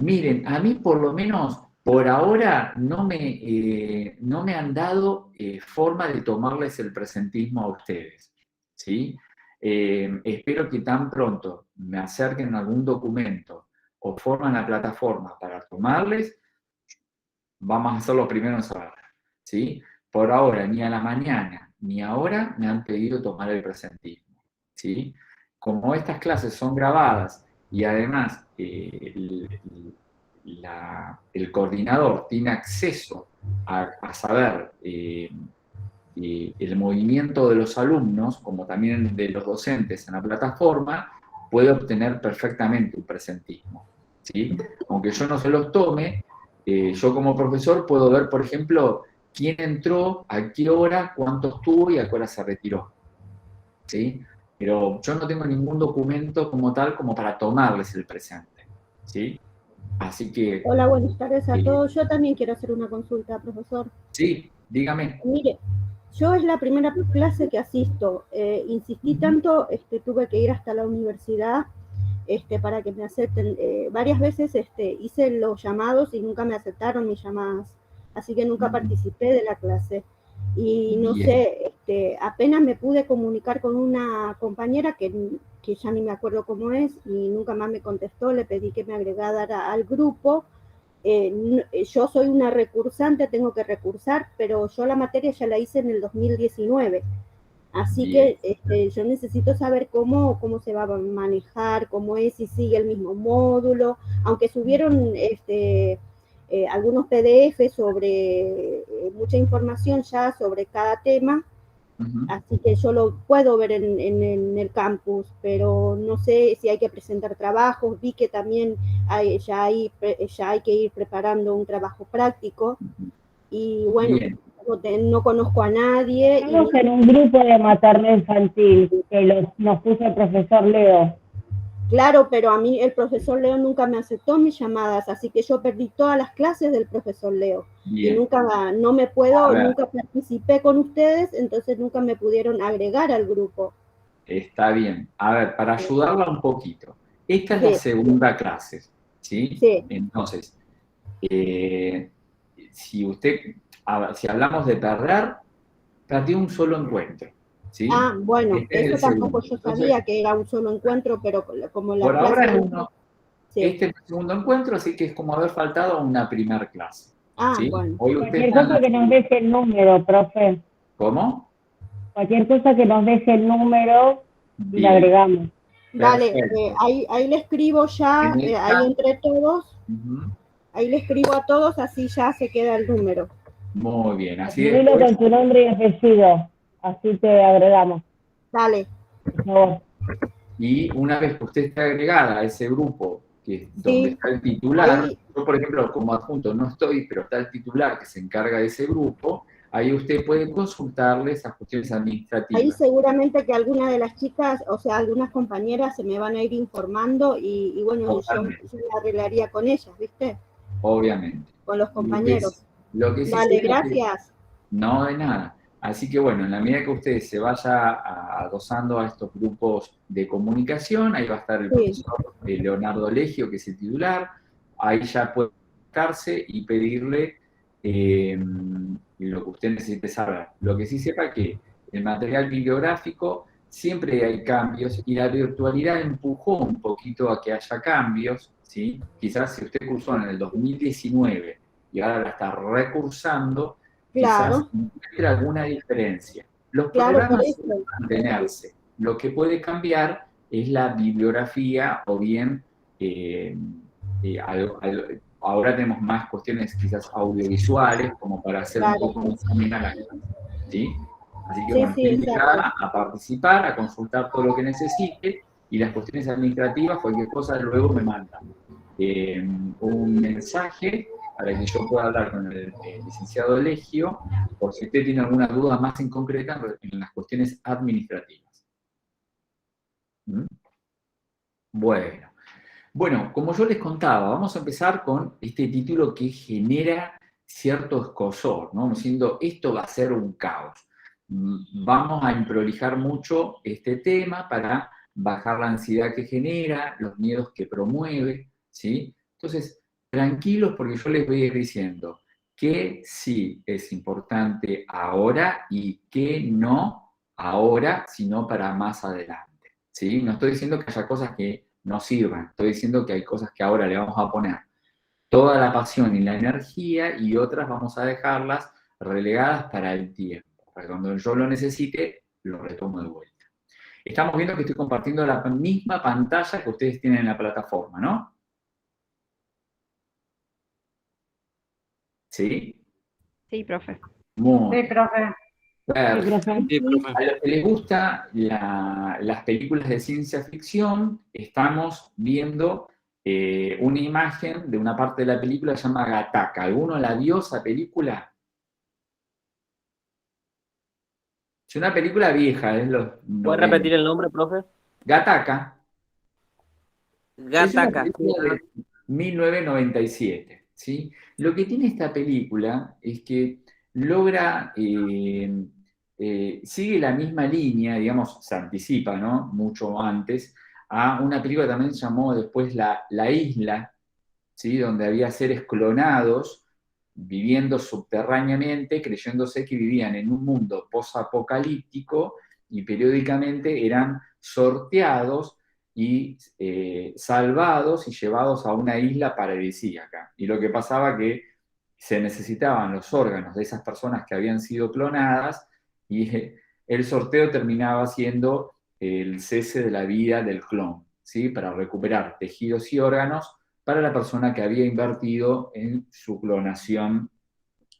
Miren, a mí por lo menos por ahora no me han dado forma de tomarles el presentismo a ustedes, ¿sí? Espero que tan pronto me acerquen algún documento o forman la plataforma para tomarles, vamos a ser los primeros en saber, ¿sí? Por ahora, ni a la mañana ni ahora me han pedido tomar el presentismo, ¿sí? Como estas clases son grabadas y además el coordinador tiene acceso a saber el movimiento de los alumnos, como también de los docentes en la plataforma, puede obtener perfectamente un presentismo, ¿sí? Aunque yo no se los tome, yo como profesor puedo ver, por ejemplo, quién entró, a qué hora, cuánto estuvo y a qué hora se retiró, ¿sí? Pero yo no tengo ningún documento como tal como para tomarles el presente, ¿sí? Así que, Hola, buenas tardes a eh, todos. Yo también quiero hacer una consulta, profesor. sí, dígame. Mire, yo es la primera clase que asisto. Insistí tanto, tuve que ir hasta la universidad para que me acepten. Varias veces hice los llamados y nunca me aceptaron mis llamadas, así que nunca participé de la clase. Y no Bien, sé, apenas me pude comunicar con una compañera que ya ni me acuerdo cómo es y nunca más me contestó, le pedí que me agregara al grupo. Yo soy una recursante, tengo que recursar, pero yo la materia ya la hice en el 2019. Así bien. que yo necesito saber cómo se va a manejar, cómo es, si sigue el mismo módulo, aunque subieron algunos PDF sobre mucha información ya sobre cada tema, Ujú. así que yo lo puedo ver en el campus, pero no sé si hay que presentar trabajos. Vi que también ya hay que ir preparando un trabajo práctico y bueno, Bien, no conozco a nadie y Estamos en un grupo de materno infantil que nos puso el profesor Leo. claro, pero a mí el profesor Leo nunca me aceptó mis llamadas, así que yo perdí todas las clases del profesor Leo y bien. nunca, no me A puedo, ver, nunca participé con ustedes, entonces nunca me pudieron agregar al grupo. está bien. A ver, para ayudarla un poquito. Esta es la Sí, segunda clase, ¿sí? sí. Entonces, eh, si usted, a ver, si hablamos de perder, perdió un solo encuentro, ¿sí? Ah, bueno, Este es el eso tampoco segundo. yo Entonces, sabía que era un solo encuentro, pero como la por ahora clase es dura, uno, sí. este es el segundo encuentro, así que es como haber faltado a una primer clase, Ah, ¿sí? bueno, Hoy usted Cualquier está en cosa la que nos segunda. deje el número, profe. ¿Cómo? Cualquier cosa que nos deje el número y la Bien, agregamos. dale, perfecto. ahí le escribo ya, En el ahí chat, entre todos, ujú, ahí le escribo a todos, así ya se queda el número. muy bien, así Escribilo después. con tu nombre y apellido. Así te agregamos, Dale, por favor. Y una vez que usted esté agregada a ese grupo, que es donde sí, está el titular, ahí, yo por ejemplo como adjunto no estoy, pero está el titular que se encarga de ese grupo, ahí usted puede consultarle esas cuestiones ahí administrativas. seguramente que alguna de las chicas, o sea, algunas compañeras se me van a ir informando y bueno, yo Totalmente, me arreglaría con ellas, ¿viste? obviamente. Con los Lo que, compañeros. lo que sí Dale, sería que gracias. no de nada. Así que bueno, en la medida que usted se vaya adosando a estos grupos de comunicación, ahí va a estar el Sí, profesor Leonardo Legio, que es el titular, ahí ya puede comunicarse y pedirle lo que usted necesite saber. Lo que sí sepa que el material bibliográfico siempre hay cambios y la virtualidad empujó un poquito a que haya cambios, ¿sí? Quizás si usted cursó en el 2019 y ahora la está recursando, quizás claro, encuentre alguna diferencia. Los claro, por programas suelen eso. mantenerse. Lo que puede cambiar es la bibliografía o bien eh, ahora tenemos más cuestiones quizás audiovisuales como para hacer un Claro. poco más amena la clase, ¿sí? Así que Sí, bueno, sí, está exacto. invitada a participar, a consultar todo lo que necesite y las cuestiones administrativas, cualquier cosa luego me manda un mensaje para que yo pueda hablar con el licenciado Legio por si usted tiene alguna duda más en concreta en las cuestiones administrativas. ¿Mm? Bueno. Bueno, como yo les contaba, vamos a empezar con este título que genera cierto escozor, ¿no? Diciendo, esto va a ser un caos. Vamos a improlijar mucho este tema para bajar la ansiedad que genera, los miedos que promueve, ¿sí? Entonces, tranquilos porque yo les voy a ir diciendo que sí es importante ahora y que no ahora, sino para más adelante. ¿Sí? No estoy diciendo que haya cosas que no sirvan, estoy diciendo que hay cosas que ahora le vamos a poner toda la pasión y la energía y otras vamos a dejarlas relegadas para el tiempo. Para cuando yo lo necesite, lo retomo de vuelta. Estamos viendo que estoy compartiendo la misma pantalla que ustedes tienen en la plataforma, ¿no? ¿Sí? Sí, profe. Muy Sí, profe. perfecto. Sí, profe. A los que les gusta las películas de ciencia ficción, estamos viendo una imagen de una parte de la película que se llama Gattaca. ¿Alguno la vio esa película? Es una película vieja, es los ¿Puede 90. repetir el nombre, profe? Gattaca es una Gattaca. película de 1997, ¿sí? Lo que tiene esta película es que logra, sigue la misma línea, digamos, se anticipa, ¿no? Mucho antes, a una película que también se llamó después La Isla, ¿sí? Donde había seres clonados viviendo subterráneamente, creyéndose que vivían en un mundo posapocalíptico y periódicamente eran sorteados y salvados y llevados a una isla paradisíaca. Y lo que pasaba que se necesitaban los órganos de esas personas que habían sido clonadas y el sorteo terminaba siendo el cese de la vida del clon, ¿sí? Para recuperar tejidos y órganos para la persona que había invertido en su clonación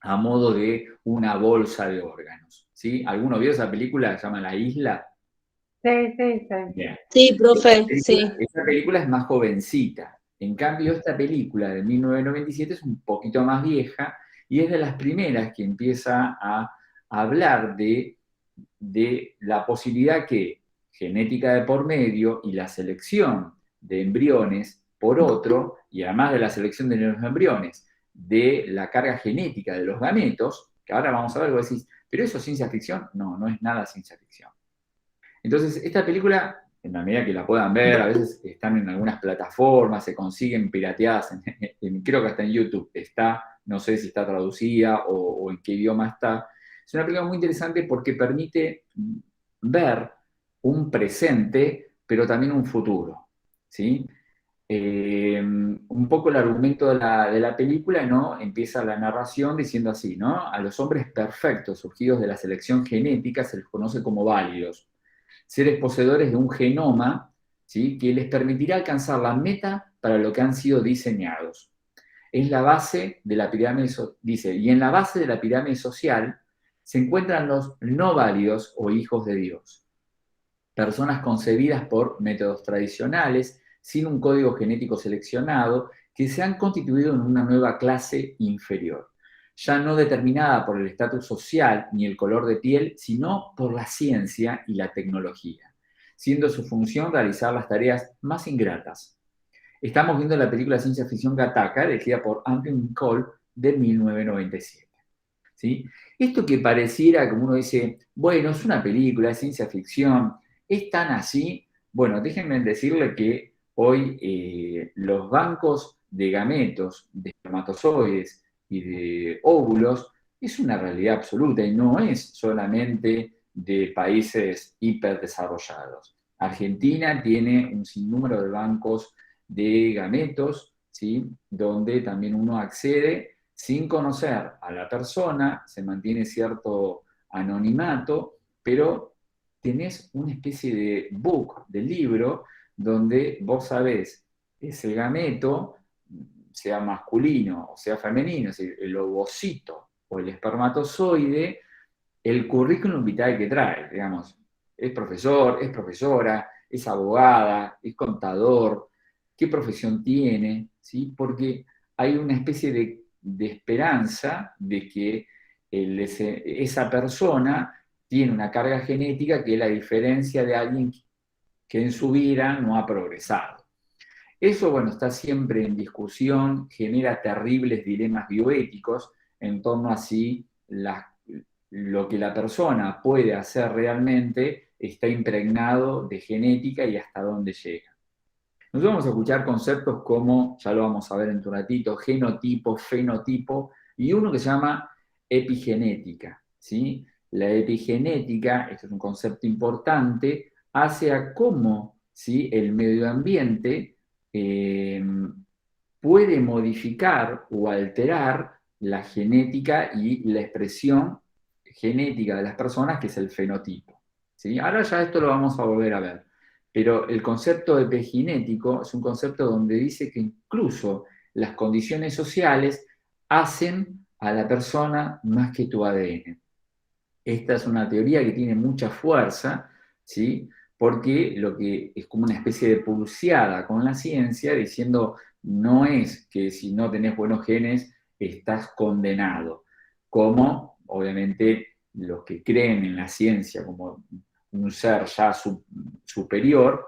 a modo de una bolsa de órganos, ¿sí? ¿Alguno vio esa película que se llama La Isla? Sí, sí, sí. Bien. Sí, profe, sí. Esta película es más jovencita. En cambio, esta película de 1997 es un poquito más vieja y es de las primeras que empieza a hablar de la posibilidad que genética de por medio y la selección de embriones por otro, y además de la selección de los embriones, de la carga genética de los gametos, que ahora vamos a ver, vos decís, ¿pero eso es ciencia ficción? No, no es nada ciencia ficción. Entonces, esta película, en la medida que la puedan ver, a veces están en algunas plataformas, se consiguen pirateadas, creo que hasta en YouTube está, no sé si está traducida o en qué idioma está. Es una película muy interesante porque permite ver un presente, pero también un futuro, ¿sí? Un poco el argumento de la película, ¿no? Empieza la narración diciendo así, ¿no? A los hombres perfectos surgidos de la selección genética se les conoce como válidos, seres poseedores de un genoma, ¿sí? Que les permitirá alcanzar la meta para lo que han sido diseñados. Es la base de la pirámide, dice, y en la base de la pirámide social se encuentran los no válidos o hijos de Dios, personas concebidas por métodos tradicionales, sin un código genético seleccionado, que se han constituido en una nueva clase inferior, ya no determinada por el estatus social ni el color de piel, sino por la ciencia y la tecnología, siendo su función realizar las tareas más ingratas. Estamos viendo la película de ciencia ficción Gattaca, dirigida por Anthony Cole, de 1997. ¿Sí? Esto que pareciera, como uno dice, bueno, es una película de ciencia ficción, es tan así. Bueno, déjenme decirle que hoy los bancos de gametos, de espermatozoides y de óvulos es una realidad absoluta y no es solamente de países hiperdesarrollados. Argentina tiene un sinnúmero de bancos de gametos, ¿sí? Donde también uno accede sin conocer a la persona, se mantiene cierto anonimato, pero tenés una especie de book, de libro, donde vos sabés ese gameto, sea masculino o sea femenino, es decir, el ovocito o el espermatozoide, el currículum vitae que trae, digamos, es profesor, es profesora, es abogada, es contador, qué profesión tiene, ¿sí? Porque hay una especie de esperanza de que esa persona tiene una carga genética que es la diferencia de alguien que en su vida no ha progresado. Eso, bueno, está siempre en discusión, genera terribles dilemas bioéticos en torno a si lo que la persona puede hacer realmente está impregnado de genética y hasta dónde llega. Nosotros vamos a escuchar conceptos como, ya lo vamos a ver en un ratito, genotipo, fenotipo, y uno que se llama epigenética, ¿sí? La epigenética, esto es un concepto importante, hace a cómo, ¿sí?, el medio ambiente puede modificar o alterar la genética y la expresión genética de las personas, que es el fenotipo, ¿sí? Ahora ya esto lo vamos a volver a ver, pero el concepto epigenético es un concepto donde dice que incluso las condiciones sociales hacen a la persona más que tu ADN. Esta es una teoría que tiene mucha fuerza, ¿sí? Porque lo que es como una especie de pulseada con la ciencia, diciendo, no es que si no tenés buenos genes estás condenado, como obviamente los que creen en la ciencia como un ser ya superior,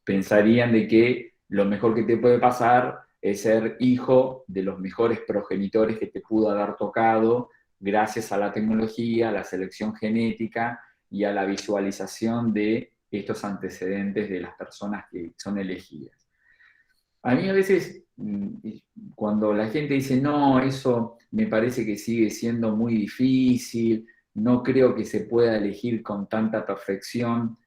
pensarían de que lo mejor que te puede pasar es ser hijo de los mejores progenitores que te pudo haber tocado, gracias a la tecnología, a la selección genética y a la visualización de estos antecedentes de las personas que son elegidas. A mí a veces, cuando la gente dice, no, eso me parece que sigue siendo muy difícil, no creo que se pueda elegir con tanta perfección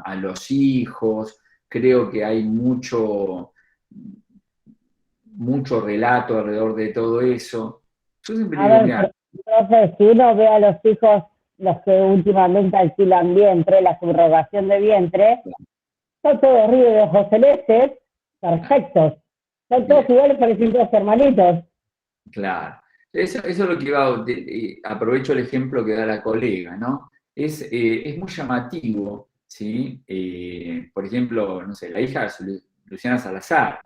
a los hijos, creo que hay mucho relato alrededor de todo eso. Yo siempre A digo, ver, mira, profe, si uno ve a los hijos, los que últimamente alquilan vientre, la subrogación de vientre, son todos rubios de ojos celestes, perfectos. Son todos bien, iguales, parecen todos hermanitos. claro. Eso es lo que iba, aprovecho el ejemplo que da la colega, ¿no? Es muy llamativo, ¿sí? Por ejemplo, no sé, la hija de Luciana Salazar.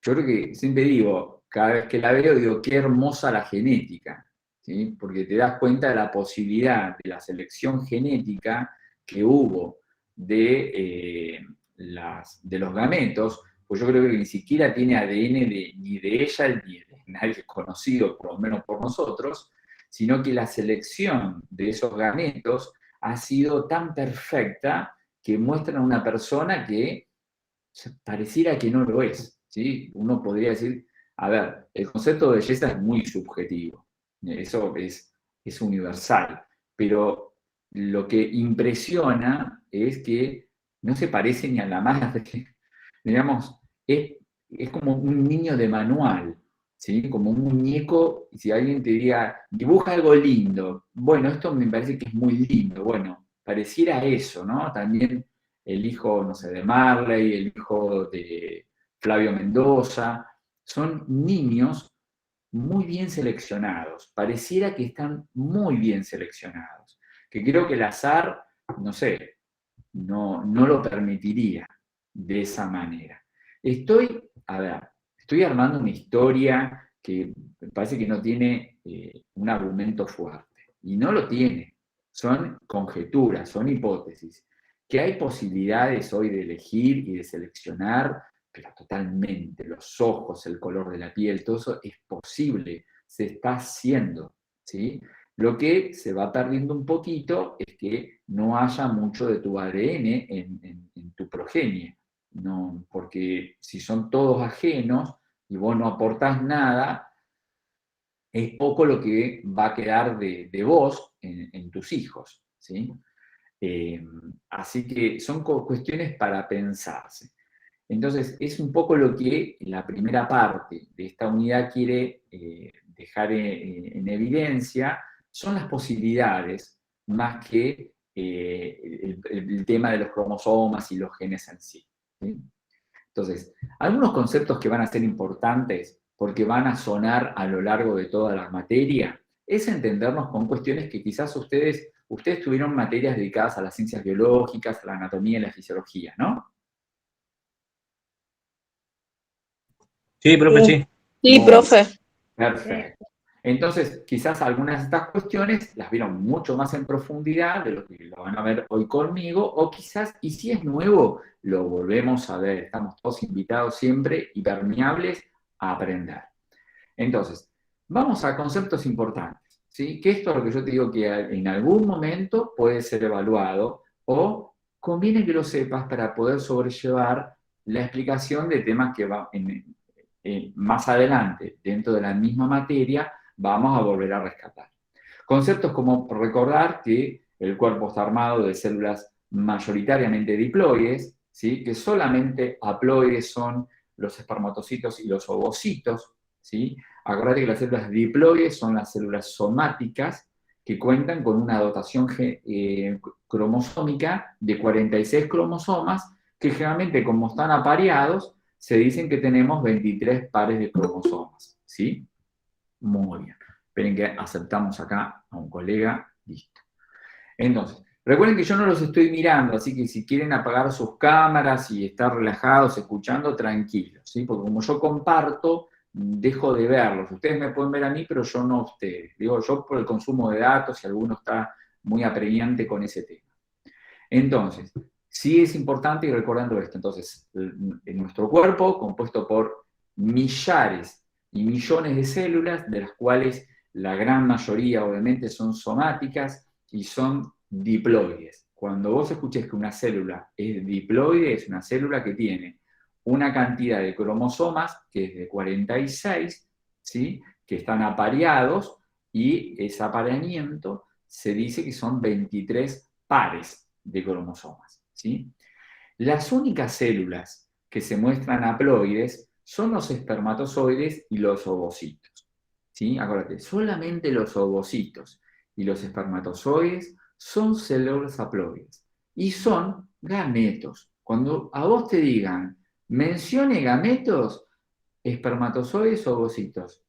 Yo creo que siempre digo, cada vez que la veo, digo, qué hermosa la genética, ¿sí? Porque te das cuenta de la posibilidad de la selección genética que hubo de los gametos, pues yo creo que ni siquiera tiene ADN ni de ella ni de nadie conocido, por lo menos por nosotros, sino que la selección de esos gametos ha sido tan perfecta que muestran a una persona que pareciera que no lo es, ¿sí? Uno podría decir, a ver, el concepto de belleza es muy subjetivo, eso es universal, pero lo que impresiona es que no se parece ni a la madre, digamos, es como un niño de manual, ¿sí? Como un muñeco, y si alguien te diga, dibuja algo lindo, bueno, esto me parece que es muy lindo, bueno, pareciera eso, ¿no? También el hijo, no sé, de Marley, el hijo de Flavio Mendoza, son niños muy bien seleccionados, pareciera que están muy bien seleccionados, que creo que el azar, no sé, no lo permitiría de esa manera. Estoy armando una historia que me parece que no tiene un argumento fuerte, y no lo tiene, son conjeturas, son hipótesis, que hay posibilidades hoy de elegir y de seleccionar, pero totalmente, los ojos, el color de la piel, todo eso es posible, se está haciendo, ¿sí? Lo que se va perdiendo un poquito es que no haya mucho de tu ADN en tu progenie, no, porque si son todos ajenos y vos no aportás nada, es poco lo que va a quedar de vos en tus hijos, ¿sí? Así que son cuestiones para pensarse. Entonces, es un poco lo que la primera parte de esta unidad quiere dejar en evidencia, son las posibilidades más que el tema de los cromosomas y los genes en sí, ¿sí? Entonces, algunos conceptos que van a ser importantes porque van a sonar a lo largo de toda la materia, es entendernos con cuestiones que quizás ustedes tuvieron materias dedicadas a las ciencias biológicas, a la anatomía y la fisiología, ¿no? Sí, profe, sí. Sí, profe. Perfecto. Entonces, quizás algunas de estas cuestiones las vieron mucho más en profundidad de lo que lo van a ver hoy conmigo, o quizás, y si es nuevo, lo volvemos a ver. Estamos todos invitados siempre y permeables a aprender. Entonces, vamos a conceptos importantes, ¿sí? Que esto es lo que yo te digo que en algún momento puede ser evaluado o conviene que lo sepas para poder sobrellevar la explicación de temas que más adelante, dentro de la misma materia, vamos a volver a rescatar. Conceptos como recordar que el cuerpo está armado de células mayoritariamente diploides, ¿sí? Que solamente haploides son los espermatocitos y los ovocitos, ¿sí? Acordate que las células diploides son las células somáticas que cuentan con una dotación cromosómica de 46 cromosomas, que generalmente, como están apareados, se dicen que tenemos 23 pares de cromosomas, ¿sí? Muy bien. Esperen que aceptamos acá a un colega. Listo. Entonces, recuerden que yo no los estoy mirando, así que si quieren apagar sus cámaras y estar relajados escuchando, tranquilos, ¿sí? Porque como yo comparto, dejo de verlos. Ustedes me pueden ver a mí, pero yo no a ustedes. Digo, yo por el consumo de datos, si alguno está muy apremiante con ese tema. Entonces, sí es importante ir recordando esto. Entonces, en nuestro cuerpo, compuesto por millares y millones de células, de las cuales la gran mayoría obviamente son somáticas y son diploides. Cuando vos escuches que una célula es diploide, es una célula que tiene una cantidad de cromosomas que es de 46, ¿sí? Que están apareados, y ese apareamiento se dice que son 23 pares de cromosomas, ¿sí? Las únicas células que se muestran haploides son los espermatozoides y los ovocitos, ¿sí? Acuérdate, solamente los ovocitos y los espermatozoides son células haploides y son gametos. Cuando a vos te digan, mencione gametos, espermatozoides o ovocitos,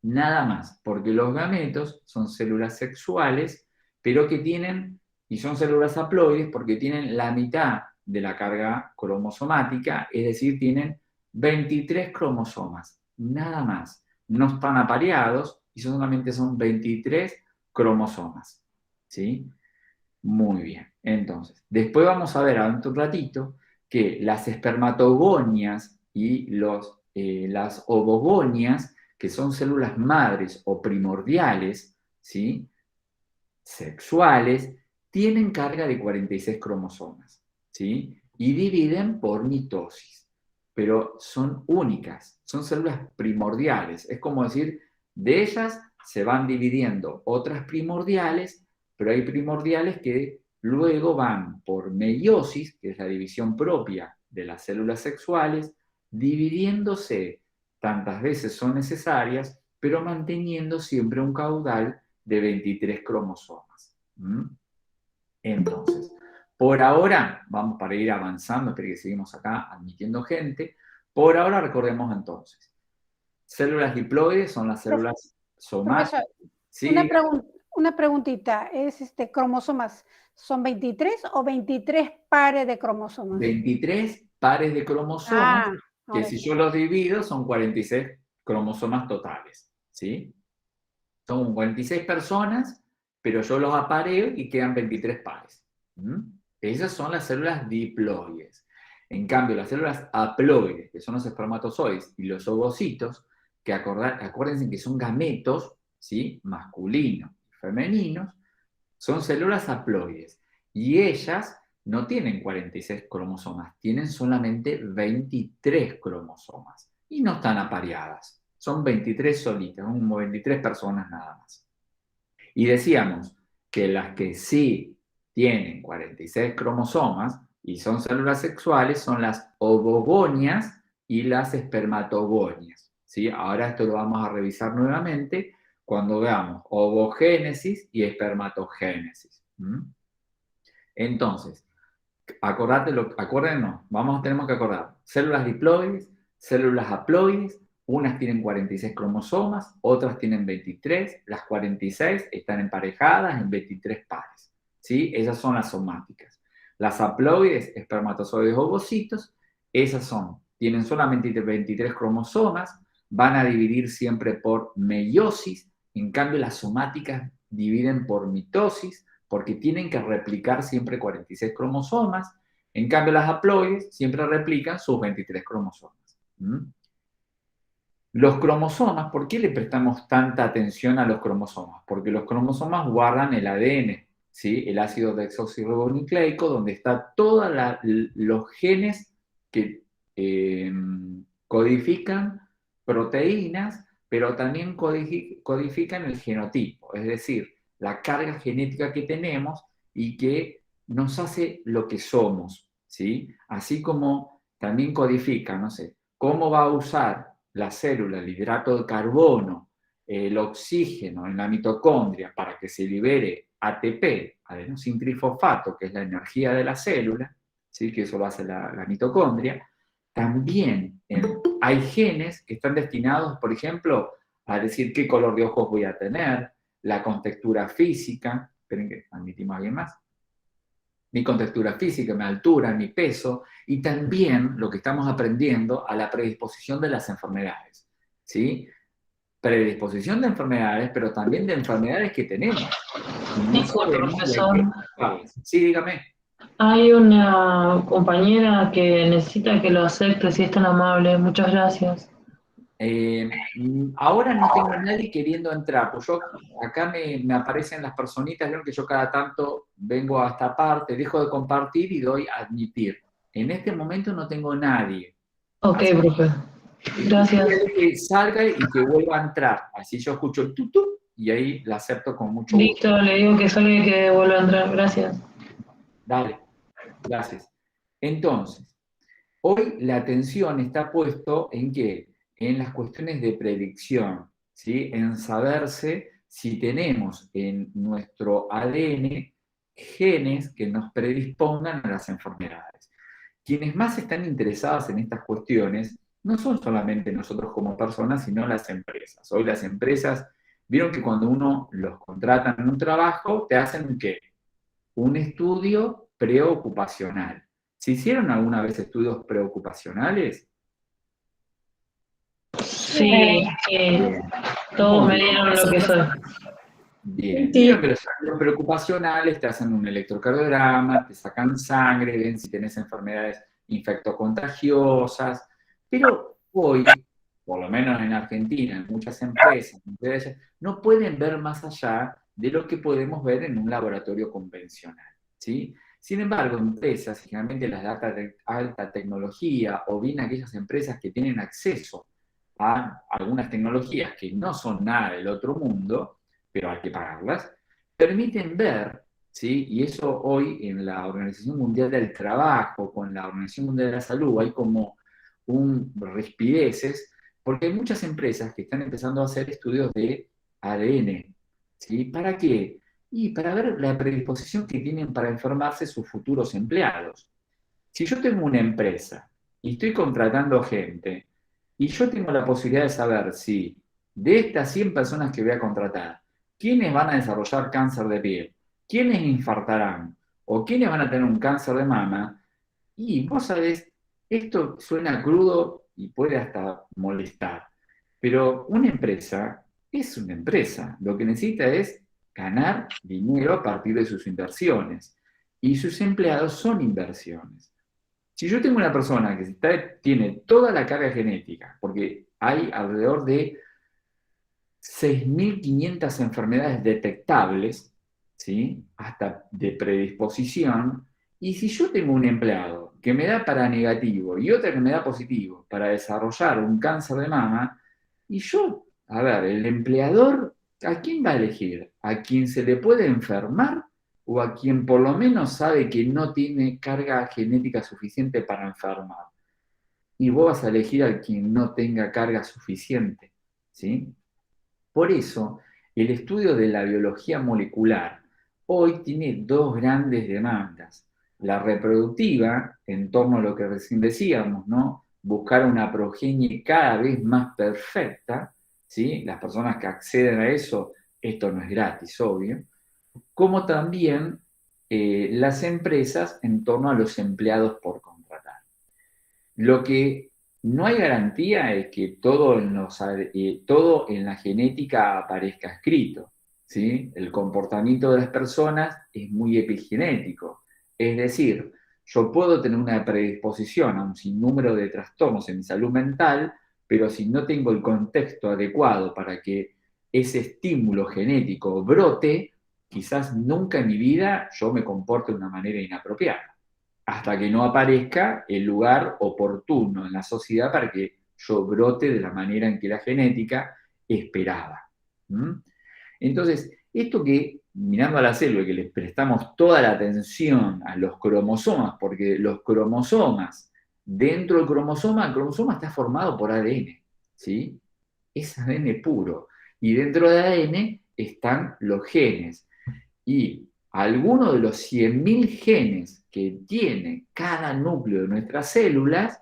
nada más, porque los gametos son células sexuales, pero que tienen, y son células haploides porque tienen la mitad de la carga cromosomática, es decir, tienen 23 cromosomas, nada más. No están apareados y solamente son 23 cromosomas, ¿sí? Muy bien. Entonces, después vamos a ver a un ratito que las espermatogonias y las ovogonias, que son células madres o primordiales, ¿sí? Sexuales, tienen carga de 46 cromosomas, ¿sí? Y dividen por mitosis, pero son únicas, son células primordiales. Es como decir, de ellas se van dividiendo otras primordiales, pero hay primordiales que luego van por meiosis, que es la división propia de las células sexuales, dividiéndose tantas veces son necesarias, pero manteniendo siempre un caudal de 23 cromosomas. Entonces, por ahora, vamos para ir avanzando, espero que seguimos acá admitiendo gente. Por ahora recordemos entonces, células diploides son las células somáticas. ¿Sí? Una preguntita, es cromosomas, ¿son 23 o 23 pares de cromosomas? 23 pares de cromosomas, que si yo los divido son 46 cromosomas totales, ¿sí? Son 46 personas, pero yo los apareo y quedan 23 pares. Esas son las células diploides. En cambio, las células haploides, que son los espermatozoides y los ovocitos, que acuérdense que son gametos, ¿sí? Masculinos y femeninos, son células haploides. Y ellas no tienen 46 cromosomas, tienen solamente 23 cromosomas. Y no están apareadas. Son 23 solitas, como 23 personas nada más. Y decíamos que las que sí tienen 46 cromosomas y son células sexuales son las ovogonias y las espermatogonias, ¿sí? Ahora esto lo vamos a revisar nuevamente cuando veamos ovogénesis y espermatogénesis. Entonces, acuérdenos, tenemos que acordar, células diploides, células haploides, unas tienen 46 cromosomas, otras tienen 23, las 46 están emparejadas en 23 pares, ¿sí? Esas son las somáticas. Las haploides, espermatozoides ovocitos, esas tienen solamente 23 cromosomas, van a dividir siempre por meiosis, en cambio las somáticas dividen por mitosis, porque tienen que replicar siempre 46 cromosomas, en cambio las haploides siempre replican sus 23 cromosomas. Los cromosomas, ¿por qué le prestamos tanta atención a los cromosomas? Porque los cromosomas guardan el ADN, ¿sí? El ácido desoxirribonucleico, donde están todos los genes que codifican proteínas, pero también codifican el genotipo, es decir, la carga genética que tenemos y que nos hace lo que somos, ¿sí? Así como también codifica, no sé, cómo va a usar la célula el hidrato de carbono, el oxígeno en la mitocondria para que se libere ATP, adenosintrifosfato, que es la energía de la célula, ¿sí? Que eso lo hace la mitocondria. También hay genes que están destinados, por ejemplo, a decir qué color de ojos voy a tener, la contextura física, esperen que admitimos a alguien más, mi contextura física, mi altura, mi peso, y también lo que estamos aprendiendo a la predisposición de las enfermedades, ¿sí? Predisposición de enfermedades, pero también de enfermedades que tenemos. Disculpe, profesor. Sí, dígame. Hay una compañera que necesita que lo acepte, si es tan amable. Muchas gracias. Ahora no tengo a nadie queriendo entrar, pues yo acá me aparecen las personitas, vieron que yo cada tanto vengo a esta parte, dejo de compartir y doy a admitir. En este momento no tengo nadie. Ok, profe. Gracias. Que salga y que vuelva a entrar, así yo escucho el tutú y ahí la acepto con mucho gusto. Listo, le digo que salga y que vuelva a entrar. Gracias. Dale, gracias. Entonces, hoy la atención está puesto en ¿qué? En las cuestiones de predicción, ¿sí? En saberse si tenemos en nuestro ADN genes que nos predispongan a las enfermedades. Quienes más están interesados en estas cuestiones no son solamente nosotros como personas, sino las empresas. Hoy las empresas, vieron que cuando uno los contrata en un trabajo, te hacen ¿qué? Un estudio preocupacional. ¿Se hicieron alguna vez estudios preocupacionales? Sí, todos me dieron lo que soy. Bien. Sí. Vieron que los estudios preocupacionales te hacen un electrocardiograma, te sacan sangre, ven si tenés enfermedades infectocontagiosas, pero hoy, por lo menos en Argentina, en muchas empresas, no pueden ver más allá de lo que podemos ver en un laboratorio convencional, ¿sí? Sin embargo, empresas, generalmente las de alta tecnología, o bien aquellas empresas que tienen acceso a algunas tecnologías que no son nada del otro mundo, pero hay que pagarlas, permiten ver, ¿sí? Y eso hoy en la Organización Mundial del Trabajo, con la Organización Mundial de la Salud, hay como un rispideces, porque hay muchas empresas que están empezando a hacer estudios de ADN, ¿sí? ¿Para qué? Y para ver la predisposición que tienen para enfermarse sus futuros empleados. Si yo tengo una empresa y estoy contratando gente, y yo tengo la posibilidad de saber si de estas 100 personas que voy a contratar, quiénes van a desarrollar cáncer de piel, quiénes infartarán, o quiénes van a tener un cáncer de mama, y vos sabés, esto suena crudo y puede hasta molestar, pero una empresa es una empresa, lo que necesita es ganar dinero a partir de sus inversiones, y sus empleados son inversiones. Si yo tengo una persona que tiene toda la carga genética, porque hay alrededor de 6.500 enfermedades detectables, ¿sí? Hasta de predisposición, y si yo tengo un empleado que me da para negativo y otro que me da positivo para desarrollar un cáncer de mama, y yo, a ver, el empleador, ¿a quién va a elegir? ¿A quien se le puede enfermar? ¿O a quien por lo menos sabe que no tiene carga genética suficiente para enfermar? Y vos vas a elegir a quien no tenga carga suficiente, ¿sí? Por eso, el estudio de la biología molecular hoy tiene dos grandes demandas. La reproductiva, en torno a lo que recién decíamos, ¿no? Buscar una progenie cada vez más perfecta, ¿sí? Las personas que acceden a eso, esto no es gratis, obvio, como también las empresas en torno a los empleados por contratar. Lo que no hay garantía es que todo en la genética aparezca escrito, ¿sí? El comportamiento de las personas es muy epigenético. Es decir, yo puedo tener una predisposición a un sinnúmero de trastornos en mi salud mental, pero si no tengo el contexto adecuado para que ese estímulo genético brote, quizás nunca en mi vida yo me comporte de una manera inapropiada, hasta que no aparezca el lugar oportuno en la sociedad para que yo brote de la manera en que la genética esperaba. Entonces, esto que, mirando a la célula, que le prestamos toda la atención a los cromosomas, porque los cromosomas, dentro del cromosoma, el cromosoma está formado por ADN, ¿sí? Es ADN puro. Y dentro de ADN están los genes. Y algunos de los 100.000 genes que tiene cada núcleo de nuestras células,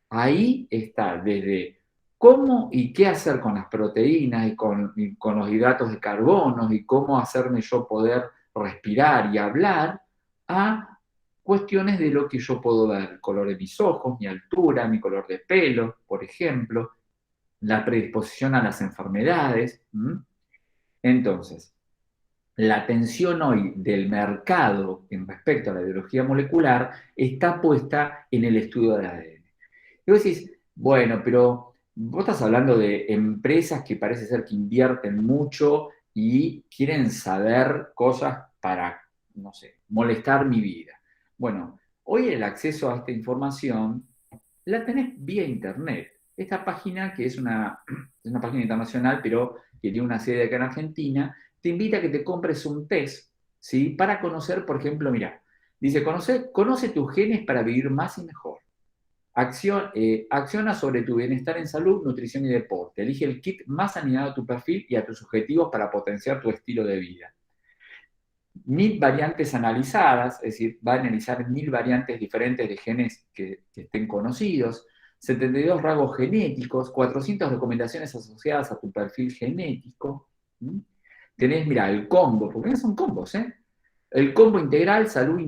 ahí está desde cómo y qué hacer con las proteínas y con los hidratos de carbono y cómo hacerme yo poder respirar y hablar, a cuestiones de lo que yo puedo ver, el color de mis ojos, mi altura, mi color de pelo, por ejemplo, la predisposición a las enfermedades. Entonces, la atención hoy del mercado en respecto a la biología molecular está puesta en el estudio del ADN. Y vos decís, bueno, pero vos estás hablando de empresas que parece ser que invierten mucho y quieren saber cosas para, no sé, molestar mi vida. Bueno, hoy el acceso a esta información la tenés vía internet. Esta página, que es una página internacional, pero que tiene una sede acá en Argentina, te invita a que te compres un test, ¿sí? Para conocer, por ejemplo, mira, dice, conoce tus genes para vivir más y mejor. Acciona sobre tu bienestar en salud, nutrición y deporte. Elige el kit más alineado a tu perfil y a tus objetivos para potenciar tu estilo de vida. 1000 variantes analizadas, es decir, va a analizar 1000 variantes diferentes de genes que estén conocidos, 72 rasgos genéticos, 400 recomendaciones asociadas a tu perfil genético. Tenés, mira, el combo, porque no son combos, ¿eh? El combo integral, salud,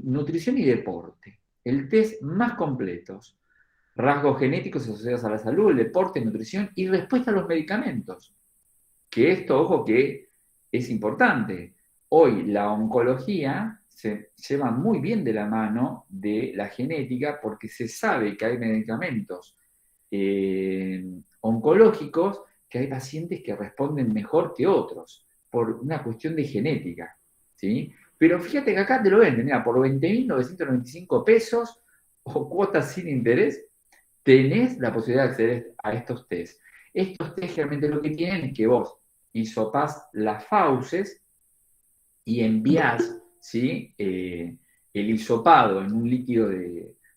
nutrición y deporte. El test más completos. Rasgos genéticos asociados a la salud, el deporte, nutrición y respuesta a los medicamentos. Que esto, ojo, que es importante. Hoy la oncología se lleva muy bien de la mano de la genética porque se sabe que hay medicamentos oncológicos, que hay pacientes que responden mejor que otros por una cuestión de genética, ¿sí? Pero fíjate que acá te lo venden, mira, por 20.995 pesos o cuotas sin interés, tenés la posibilidad de acceder a estos test. Estos test realmente lo que tienen es que vos hisopás las fauces y envías, ¿sí? El hisopado en un líquido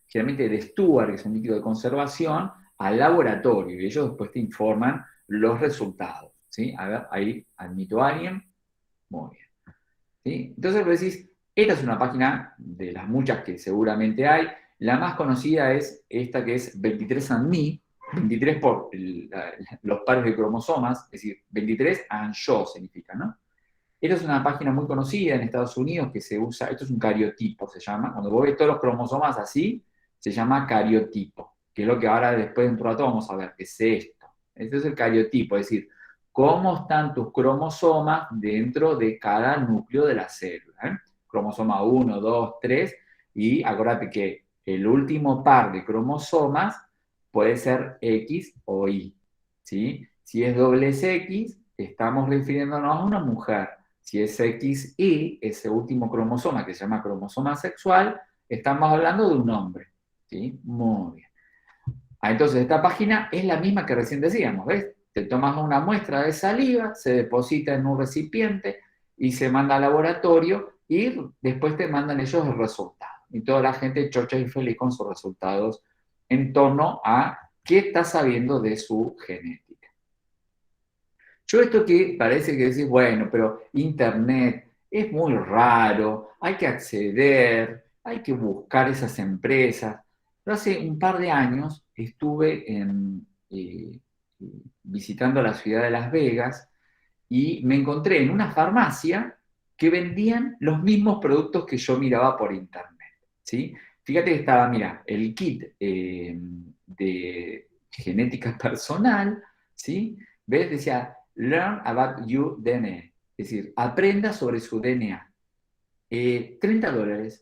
generalmente de Stuart, que es un líquido de conservación, al laboratorio, y ellos después te informan los resultados, ¿sí? A ver, ahí admito a alguien. Muy bien. ¿Sí? Entonces vos decís, esta es una página de las muchas que seguramente hay. La más conocida es esta que es 23andMe, 23 por los pares de cromosomas, es decir, 23 and yo significa, ¿no? Esta es una página muy conocida en Estados Unidos que se usa, esto es un cariotipo, se llama. Cuando vos ves todos los cromosomas así, se llama cariotipo, que es lo que ahora después dentro de todo vamos a ver, que es esto. Este es el cariotipo, es decir, cómo están tus cromosomas dentro de cada núcleo de la célula. Cromosoma 1, 2, 3, y acuérdate que el último par de cromosomas puede ser X o Y, ¿sí? Si es doble X, estamos refiriéndonos a una mujer. Si es XY, ese último cromosoma que se llama cromosoma sexual, estamos hablando de un hombre, ¿sí? Muy bien. Entonces, esta página es la misma que recién decíamos, ¿ves? Te tomas una muestra de saliva, se deposita en un recipiente y se manda al laboratorio y después te mandan ellos el resultado. Y toda la gente chocha y feliz con sus resultados en torno a qué está sabiendo de su genética. Yo esto que parece que decís, bueno, pero Internet es muy raro, hay que acceder, hay que buscar esas empresas. Pero hace un par de años estuve visitando la ciudad de Las Vegas y me encontré en una farmacia que vendían los mismos productos que yo miraba por internet, ¿sí? Fíjate que estaba, mira, el kit de genética personal, ¿sí? ¿Ves? Decía, learn about your DNA, es decir, aprenda sobre su DNA. $30,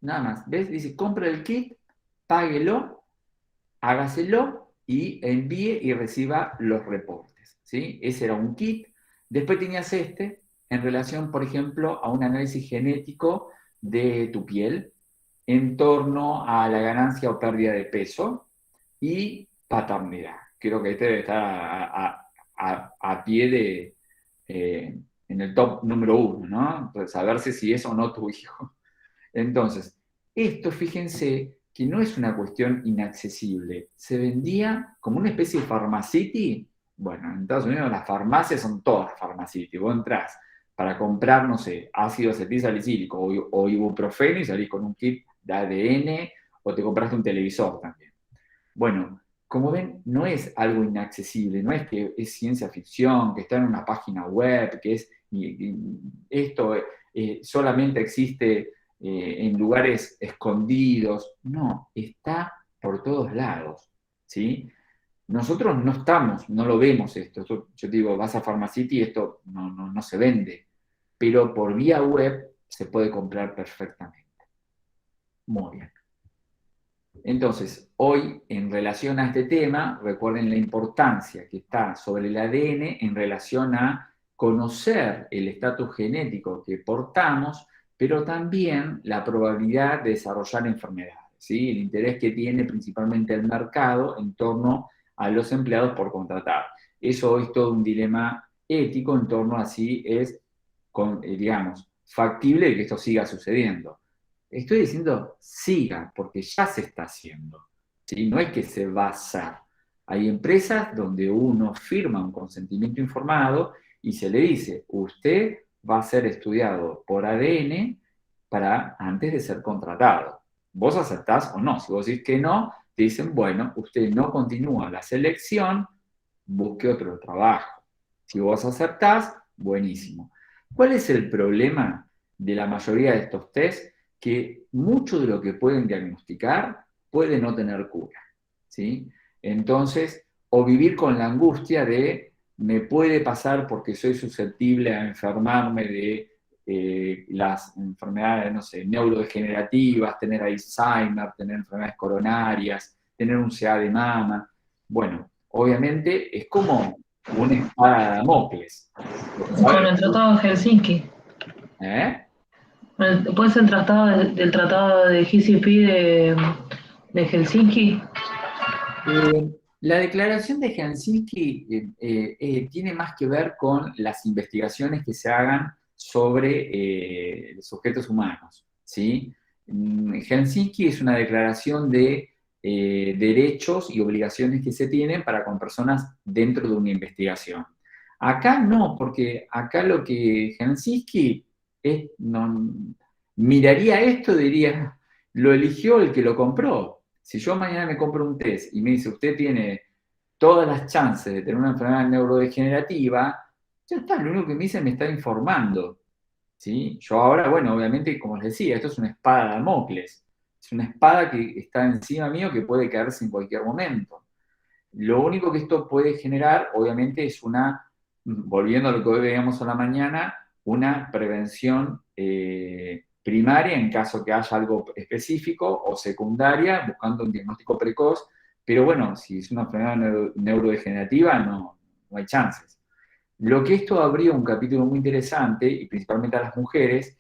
nada más, ¿ves? Dice, compra el kit, páguelo, hágaselo y envíe y reciba los reportes, ¿sí? Ese era un kit. Después tenías en relación, por ejemplo, a un análisis genético de tu piel en torno a la ganancia o pérdida de peso y paternidad. Creo que este debe estar a pie de, en el top número 1, ¿no? Entonces, saberse si es o no tu hijo. Entonces, esto, fíjense, que no es una cuestión inaccesible. Se vendía como una especie de pharmacity. Bueno, en Estados Unidos las farmacias son todas pharmacity. Vos entrás para comprar, no sé, ácido acetilsalicílico o ibuprofeno y salís con un kit de ADN o te compraste un televisor también. Bueno, como ven, no es algo inaccesible, no es que es ciencia ficción, que está en una página web, que es esto solamente existe en lugares escondidos. No, está por todos lados, ¿sí? Nosotros no lo vemos esto. Yo digo, vas a Pharmacity y esto no se vende, pero por vía web se puede comprar perfectamente. Muy bien. Entonces, hoy, en relación a este tema, recuerden la importancia que está sobre el ADN en relación a conocer el estatus genético que portamos, pero también la probabilidad de desarrollar enfermedades, ¿sí? El interés que tiene principalmente el mercado en torno a los empleados por contratar. Eso hoy es todo un dilema ético en torno a si es, digamos, factible que esto siga sucediendo. Estoy diciendo siga, porque ya se está haciendo, ¿sí? No es que se va a hacer. Hay empresas donde uno firma un consentimiento informado y se le dice, usted va a ser estudiado por ADN antes de ser contratado. Vos aceptás o no. Si vos decís que no, te dicen, bueno, usted no continúa la selección, busque otro trabajo. Si vos aceptás, buenísimo. ¿Cuál es el problema de la mayoría de estos test? Que mucho de lo que pueden diagnosticar puede no tener cura, ¿sí? Entonces, o vivir con la angustia de me puede pasar porque soy susceptible a enfermarme de las enfermedades, no sé, neurodegenerativas, tener Alzheimer, tener enfermedades coronarias, tener un CA de mama. Bueno, obviamente es como una espada de Damocles. Con el Tratado de Helsinki. ¿Eh? ¿Puede ser del Tratado de GCP de Helsinki? La declaración de Helsinki tiene más que ver con las investigaciones que se hagan sobre sujetos humanos, ¿sí? Helsinki es una declaración de derechos y obligaciones que se tienen para con personas dentro de una investigación. Acá no, porque acá lo que Helsinki miraría esto y diría, lo eligió el que lo compró. Si yo mañana me compro un test y me dice, usted tiene todas las chances de tener una enfermedad neurodegenerativa, ya está, lo único que me dice me está informando, ¿sí? Yo ahora, bueno, obviamente, como les decía, esto es una espada de Damocles. Es una espada que está encima mío que puede caerse en cualquier momento. Lo único que esto puede generar, obviamente, es volviendo a lo que hoy veíamos a la mañana, una prevención primaria en caso que haya algo específico o secundaria, buscando un diagnóstico precoz, pero bueno, si es una enfermedad neurodegenerativa no hay chances. Lo que esto abrió un capítulo muy interesante, y principalmente a las mujeres,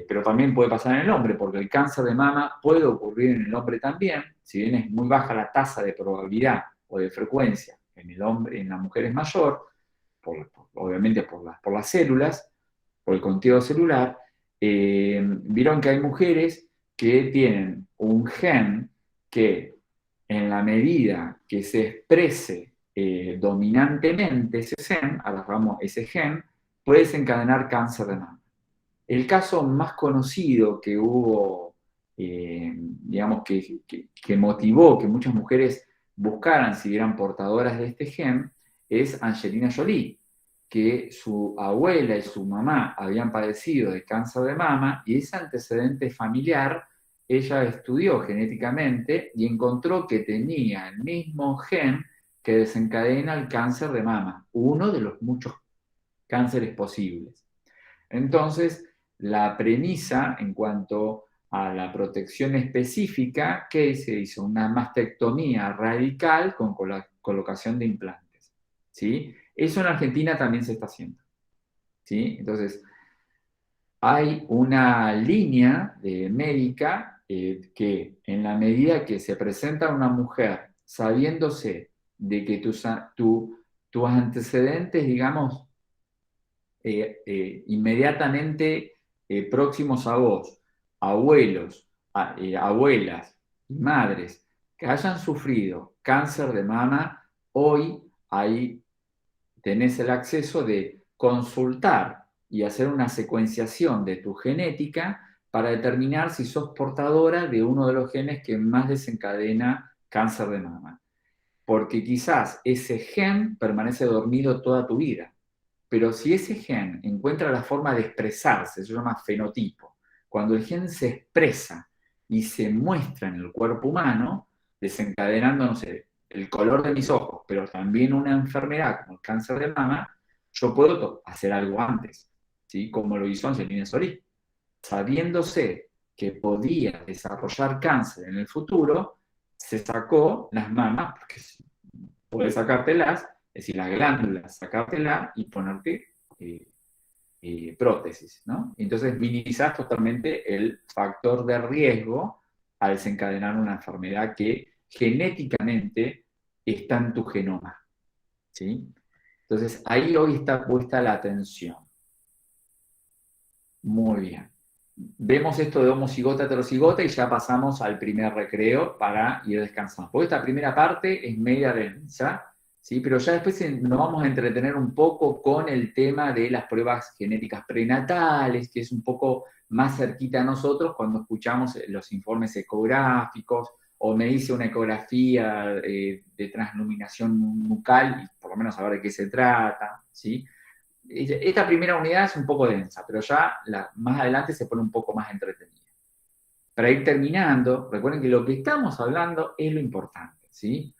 pero también puede pasar en el hombre, porque el cáncer de mama puede ocurrir en el hombre también, si bien es muy baja la tasa de probabilidad o de frecuencia en el hombre, en la mujer es mayor, obviamente por las células, por el conteo celular. Vieron que hay mujeres que tienen un gen que en la medida que se exprese dominantemente ese gen, puede desencadenar cáncer de mama. El caso más conocido que hubo, digamos, que motivó que muchas mujeres buscaran si eran portadoras de este gen, es Angelina Jolie, que su abuela y su mamá habían padecido de cáncer de mama, y ese antecedente familiar ella estudió genéticamente y encontró que tenía el mismo gen que desencadena el cáncer de mama, uno de los muchos cánceres posibles. Entonces, la premisa en cuanto a la protección específica, que se hizo una mastectomía radical con colocación de implantes, ¿sí? Eso en Argentina también se está haciendo. ¿sí? Entonces, hay una línea médica que en la medida que se presenta una mujer sabiéndose de que tus antecedentes, digamos, inmediatamente próximos a vos, abuelos, abuelas y madres que hayan sufrido cáncer de mama, hoy ahí tenés el acceso de consultar y hacer una secuenciación de tu genética para determinar si sos portadora de uno de los genes que más desencadena cáncer de mama. Porque quizás ese gen permanece dormido toda tu vida. Pero si ese gen encuentra la forma de expresarse, se llama fenotipo, cuando el gen se expresa y se muestra en el cuerpo humano, desencadenando, no sé, el color de mis ojos, pero también una enfermedad como el cáncer de mama, yo puedo hacer algo antes, ¿sí? Como lo hizo Angelina Jolie. Sabiéndose que podía desarrollar cáncer en el futuro, se sacó las mamas, porque podés sacártelas, es decir, las glándulas, sacártelas y ponerte prótesis, ¿no? Entonces minimizás totalmente el factor de riesgo a desencadenar una enfermedad que genéticamente está en tu genoma, ¿sí? Entonces ahí hoy está puesta la atención. Muy bien. Vemos esto de homocigota, heterocigota y ya pasamos al primer recreo para ir descansando. Porque esta primera parte es media densa, ¿sí? Pero ya después nos vamos a entretener un poco con el tema de las pruebas genéticas prenatales, que es un poco más cerquita a nosotros cuando escuchamos los informes ecográficos o me hice una ecografía de transluminación nucal y por lo menos saber de qué se trata, ¿sí? Esta primera unidad es un poco densa, pero ya más adelante se pone un poco más entretenida. Para ir terminando, recuerden que lo que estamos hablando es lo importante, ¿sí?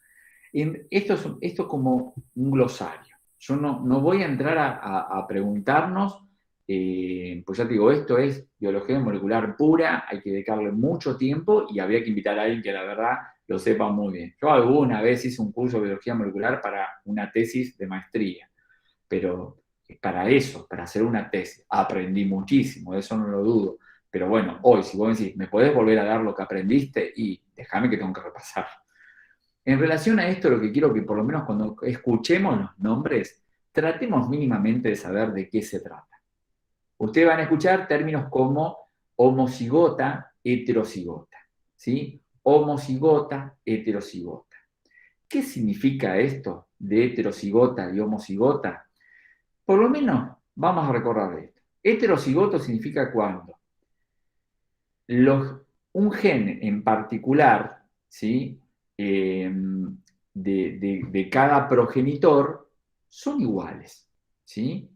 Esto es como un glosario. Yo no voy a entrar a preguntarnos, pues ya te digo, esto es biología molecular pura, hay que dedicarle mucho tiempo y habría que invitar a alguien que la verdad lo sepa muy bien. Yo alguna vez hice un curso de biología molecular para una tesis de maestría, pero para eso, para hacer una tesis, aprendí muchísimo, eso no lo dudo. Pero bueno, hoy, si vos me decís, ¿me podés volver a dar lo que aprendiste? Y déjame que tengo que repasar. En relación a esto, lo que quiero que por lo menos cuando escuchemos los nombres, tratemos mínimamente de saber de qué se trata. Ustedes van a escuchar términos como homocigota, heterocigota, ¿sí? Homocigota, heterocigota. ¿Qué significa esto de heterocigota y homocigota? Por lo menos vamos a recordar esto. Heterocigoto significa cuando un gen en particular, ¿sí? De cada progenitor son iguales, ¿sí?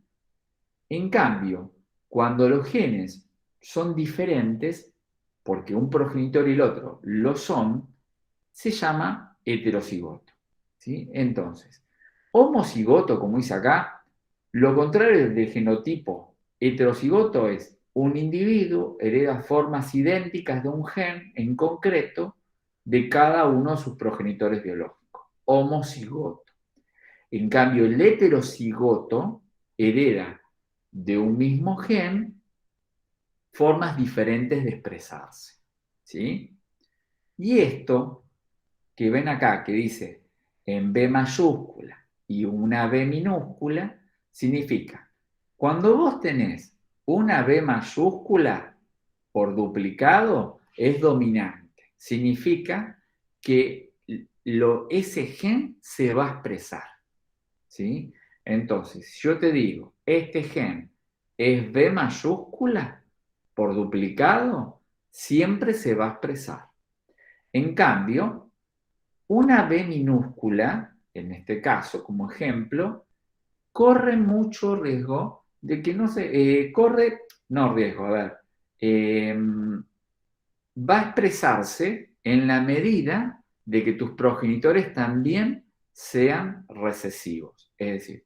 En cambio, cuando los genes son diferentes, porque un progenitor y el otro lo son, se llama heterocigoto, ¿sí? Entonces, homocigoto, como dice acá, lo contrario del genotipo heterocigoto es un individuo hereda formas idénticas de un gen en concreto de cada uno de sus progenitores biológicos. Homocigoto. En cambio, el heterocigoto hereda de un mismo gen formas diferentes de expresarse, ¿sí? Y esto que ven acá, que dice en B mayúscula y una B minúscula, significa, cuando vos tenés una B mayúscula por duplicado, es dominante. Significa que ese gen se va a expresar, ¿sí? Entonces, si yo te digo, este gen es B mayúscula por duplicado, siempre se va a expresar. En cambio, una B minúscula, en este caso como ejemplo, corre mucho riesgo de que no se... va a expresarse en la medida de que tus progenitores también sean recesivos. Es decir,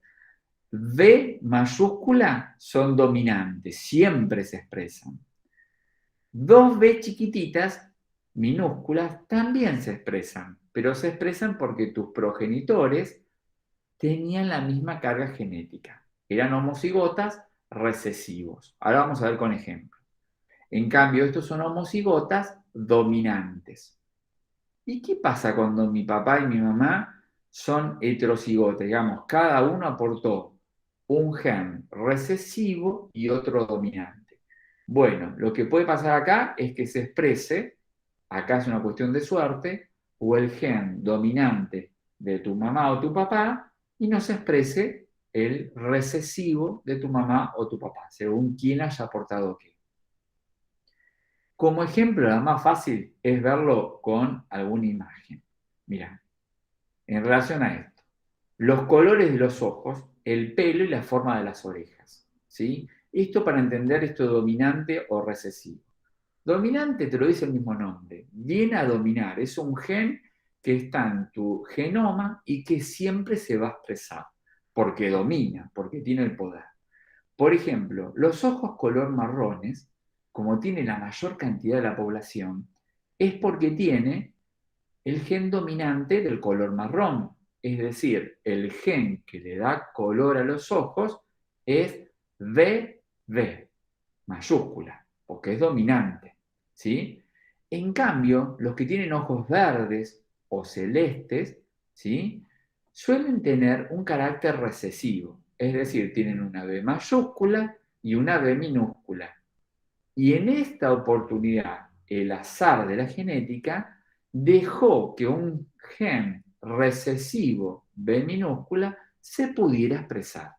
B mayúscula son dominantes, siempre se expresan. Dos B chiquititas, minúsculas, también se expresan, pero se expresan porque tus progenitores tenían la misma carga genética. Eran homocigotas, recesivos. Ahora vamos a ver con ejemplo. En cambio, estos son homocigotas dominantes. ¿Y qué pasa cuando mi papá y mi mamá son heterocigotes? Digamos, cada uno aportó un gen recesivo y otro dominante. Bueno, lo que puede pasar acá es que se exprese, acá es una cuestión de suerte, o el gen dominante de tu mamá o tu papá y no se exprese el recesivo de tu mamá o tu papá, según quién haya aportado qué. Como ejemplo, la más fácil es verlo con alguna imagen. Mira, en relación a esto, los colores de los ojos, el pelo y la forma de las orejas, ¿sí? Esto para entender esto dominante o recesivo. Dominante te lo dice el mismo nombre, viene a dominar, es un gen que está en tu genoma y que siempre se va a expresar, porque domina, porque tiene el poder. Por ejemplo, los ojos color marrones, como tiene la mayor cantidad de la población, es porque tiene el gen dominante del color marrón. Es decir, el gen que le da color a los ojos es VV, mayúscula, porque es dominante, ¿sí? En cambio, los que tienen ojos verdes o celestes, ¿sí?, suelen tener un carácter recesivo, es decir, tienen una B mayúscula y una B minúscula. Y en esta oportunidad, el azar de la genética dejó que un gen recesivo B minúscula se pudiera expresar.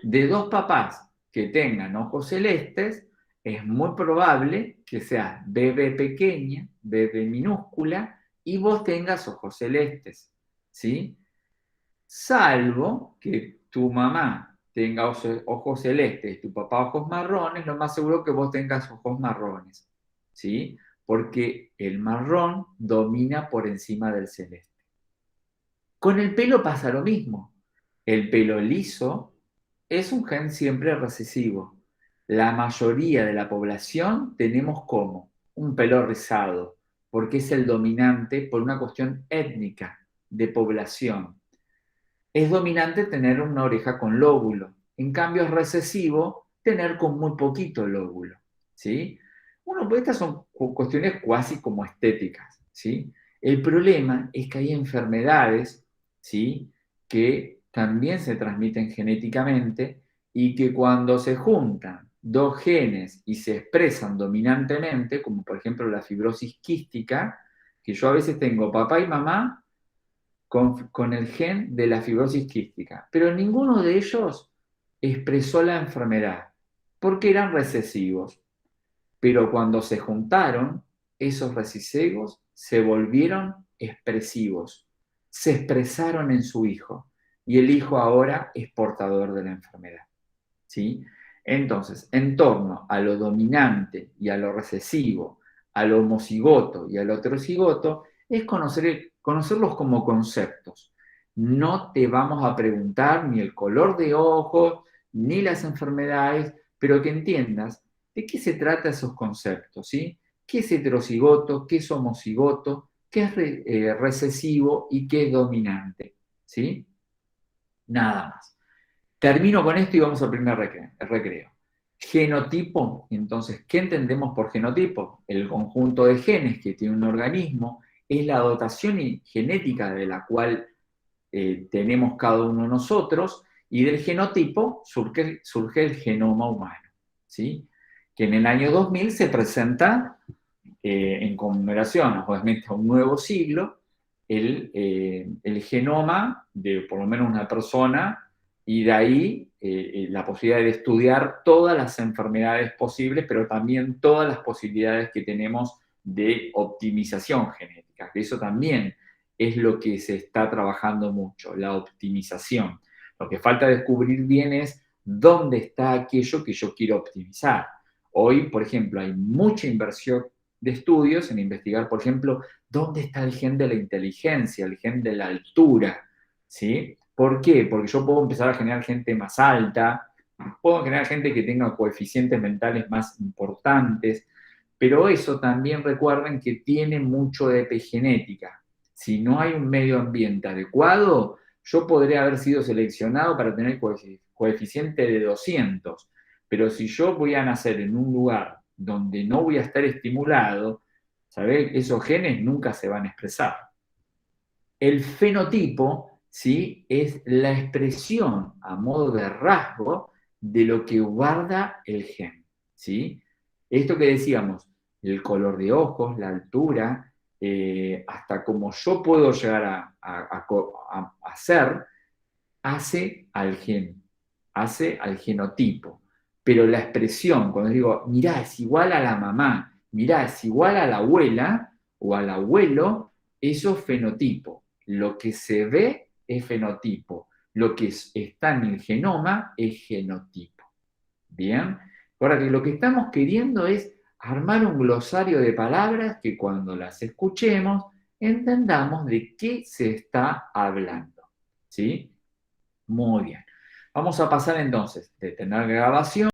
De dos papás que tengan ojos celestes, es muy probable que sea BB pequeña, BB minúscula, y vos tengas ojos celestes, ¿sí? Salvo que tu mamá tenga ojos celestes y tu papá ojos marrones, lo más seguro que vos tengas ojos marrones, ¿sí? Porque el marrón domina por encima del celeste. Con el pelo pasa lo mismo. El pelo liso es un gen siempre recesivo. La mayoría de la población tenemos como un pelo rizado, porque es el dominante por una cuestión étnica de población. Es dominante tener una oreja con lóbulo. En cambio es recesivo tener con muy poquito lóbulo, ¿sí? Bueno, pues estas son cuestiones cuasi como estéticas, ¿sí? El problema es que hay enfermedades, ¿sí?, que también se transmiten genéticamente y que cuando se juntan dos genes y se expresan dominantemente, como por ejemplo la fibrosis quística, que yo a veces tengo papá y mamá con el gen de la fibrosis quística, pero ninguno de ellos expresó la enfermedad, porque eran recesivos. Pero cuando se juntaron, esos recesivos se volvieron expresivos, se expresaron en su hijo, y el hijo ahora es portador de la enfermedad, ¿sí? Entonces, en torno a lo dominante y a lo recesivo, al homocigoto y al heterocigoto, es conocerlos como conceptos. No te vamos a preguntar ni el color de ojos, ni las enfermedades, pero que entiendas de qué se trata esos conceptos, ¿sí? ¿Qué es heterocigoto? ¿Qué es homocigoto? ¿Qué es recesivo y qué es dominante? ¿Sí? Nada más. Termino con esto y vamos al primer recreo. Genotipo, entonces, ¿qué entendemos por genotipo? El conjunto de genes que tiene un organismo, es la dotación genética de la cual tenemos cada uno de nosotros, y del genotipo surge el genoma humano, ¿sí?, que en el año 2000 se presenta en conmemoración, obviamente, a un nuevo siglo, el genoma de por lo menos una persona, y de ahí la posibilidad de estudiar todas las enfermedades posibles, pero también todas las posibilidades que tenemos de optimización genética, que eso también es lo que se está trabajando mucho, la optimización. Lo que falta descubrir bien es dónde está aquello que yo quiero optimizar. Hoy, por ejemplo, hay mucha inversión de estudios en investigar, por ejemplo, dónde está el gen de la inteligencia, el gen de la altura, ¿sí? ¿Por qué? Porque yo puedo empezar a generar gente más alta, puedo generar gente que tenga coeficientes mentales más importantes, pero eso también recuerden que tiene mucho de epigenética. Si no hay un medio ambiente adecuado, yo podría haber sido seleccionado para tener coeficiente de 200, pero si yo voy a nacer en un lugar donde no voy a estar estimulado, ¿sabés? Esos genes nunca se van a expresar. El fenotipo, ¿sí? Es la expresión a modo de rasgo de lo que guarda el gen, ¿sí? Esto que decíamos, el color de ojos, la altura, hasta como yo puedo llegar a ser, hace al gen, hace al genotipo. Pero la expresión, cuando digo, mirá, es igual a la mamá, mirá, es igual a la abuela o al abuelo, eso es fenotipo. Lo que se ve es fenotipo. Lo que está en el genoma es genotipo. ¿Bien? Ahora que lo que estamos queriendo es armar un glosario de palabras que cuando las escuchemos entendamos de qué se está hablando. ¿Sí? Muy bien. Vamos a pasar entonces de tener grabación